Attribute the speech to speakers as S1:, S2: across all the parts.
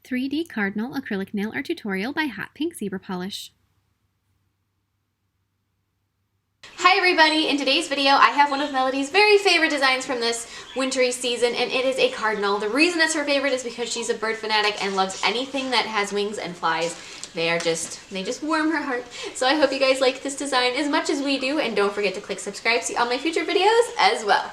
S1: 3D Cardinal Acrylic Nail Art Tutorial by Hotpinkzebrapolish.
S2: Hi everybody! In today's video I have one of Melody's very favorite designs from this wintry season, and it is a cardinal. The reason it's her favorite is because she's a bird fanatic and loves anything that has wings and flies. They just warm her heart. So I hope you guys like this design as much as we do, and don't forget to click subscribe to see all my future videos as well.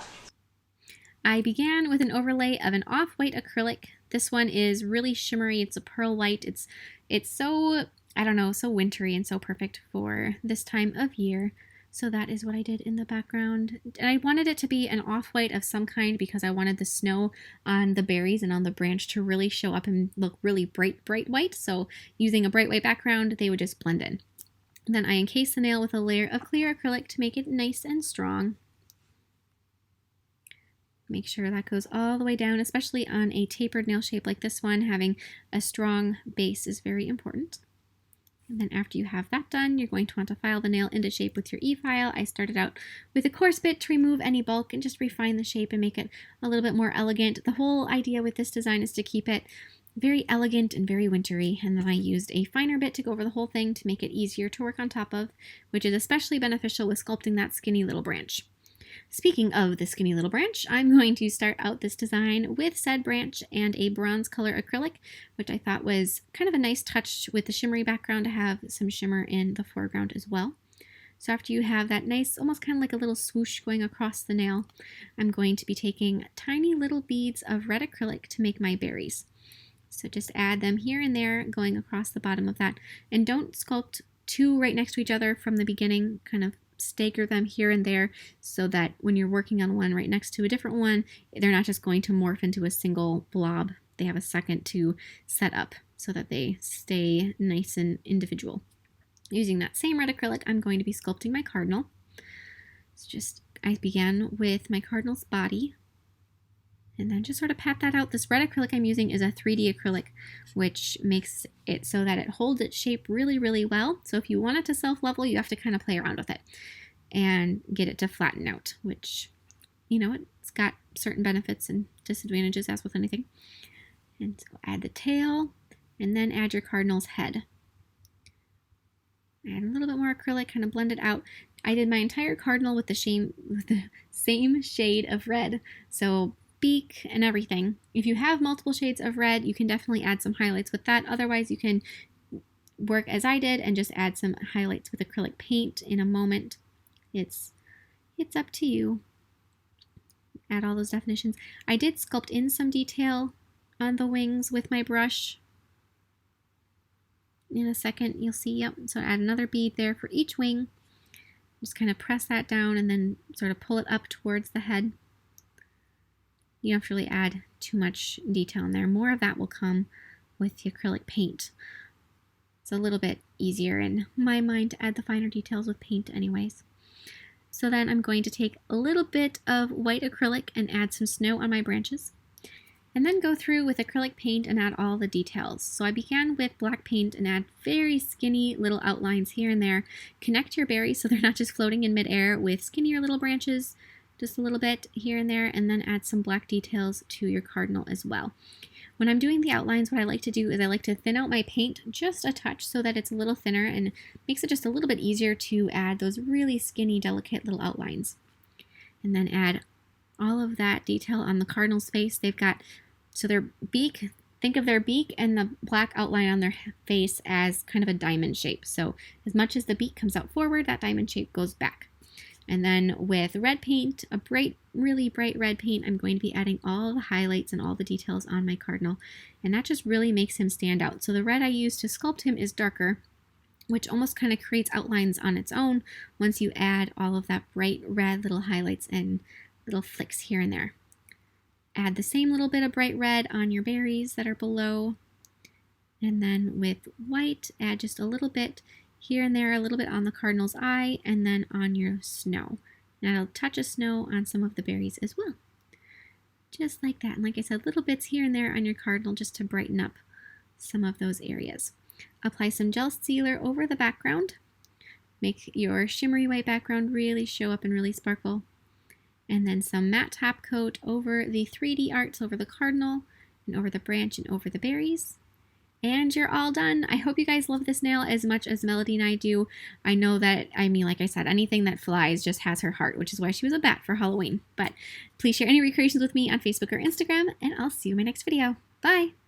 S1: I began with an overlay of an off-white acrylic. This one is really shimmery. It's a pearl white. It's so, I don't know, so wintry and so perfect for this time of year. So that is what I did in the background. And I wanted it to be an off-white of some kind because I wanted the snow on the berries and on the branch to really show up and look really bright white. So using a bright white background, they would just blend in. Then I encased the nail with a layer of clear acrylic to make it nice and strong. Make sure that goes all the way down, especially on a tapered nail shape like this one. Having a strong base is very important. And then after you have that done, you're going to want to file the nail into shape with your E-file. I started out with a coarse bit to remove any bulk and just refine the shape and make it a little bit more elegant. The whole idea with this design is to keep it very elegant and very wintry, and then I used a finer bit to go over the whole thing to make it easier to work on top of, which is especially beneficial with sculpting that skinny little branch. Speaking of the skinny little branch, I'm going to start out this design with said branch and a bronze color acrylic, which I thought was kind of a nice touch with the shimmery background to have some shimmer in the foreground as well. So after you have that nice, almost kind of like a little swoosh going across the nail, I'm going to be taking tiny little beads of red acrylic to make my berries. So just add them here and there going across the bottom of that. And don't sculpt two right next to each other from the beginning, kind of stagger them here and there so that when you're working on one right next to a different one, they're not just going to morph into a single blob. They have a second to set up so that they stay nice and individual. Using that same red acrylic, I'm going to be sculpting my cardinal. So I began with my cardinal's body and then just sort of pat that out. This red acrylic I'm using is a 3D acrylic, which makes it so that it holds its shape really, really well. So if you want it to self-level, you have to kind of play around with it and get it to flatten out, which, you know, it's got certain benefits and disadvantages as with anything. And so add the tail and then add your cardinal's head. Add a little bit more acrylic, kind of blend it out. I did my entire cardinal with the same shade of red. So beak and everything. If you have multiple shades of red, you can definitely add some highlights with that. Otherwise, you can work as I did and just add some highlights with acrylic paint in a moment. It's up to you. Add all those definitions. I did sculpt in some detail on the wings with my brush. In a second, you'll see, yep. So add another bead there for each wing. Just kind of press that down and then sort of pull it up towards the head. You don't have to really add too much detail in there. More of that will come with the acrylic paint. It's a little bit easier in my mind to add the finer details with paint anyways. So then I'm going to take a little bit of white acrylic and add some snow on my branches. And then go through with acrylic paint and add all the details. So I began with black paint and add very skinny little outlines here and there. Connect your berries so they're not just floating in midair with skinnier little branches. Just a little bit here and there, and then add some black details to your cardinal as well. When I'm doing the outlines, what I like to do is I like to thin out my paint just a touch so that it's a little thinner and makes it just a little bit easier to add those really skinny, delicate little outlines. And then add all of that detail on the cardinal's face. They've got, so their beak, think of their beak and the black outline on their face as kind of a diamond shape. So as much as the beak comes out forward, that diamond shape goes back. And then with red paint, a really bright red paint, I'm going to be adding all the highlights and all the details on my cardinal. And that just really makes him stand out. So the red I use to sculpt him is darker, which almost kind of creates outlines on its own once you add all of that bright red little highlights and little flicks here and there. Add the same little bit of bright red on your berries that are below. And then with white, add just a little bit here and there, a little bit on the cardinal's eye, and then on your snow. And I'll touch of snow on some of the berries as well. Just like that. And like I said, little bits here and there on your cardinal just to brighten up some of those areas. Apply some gel sealer over the background. Make your shimmery white background really show up and really sparkle. And then some matte top coat over the 3D arts, over the cardinal, and over the branch and over the berries. And you're all done. I hope you guys love this nail as much as Melody and I do. I know that, I mean, like I said, anything that flies just has her heart, which is why she was a bat for Halloween. But please share any recreations with me on Facebook or Instagram, and I'll see you in my next video. Bye!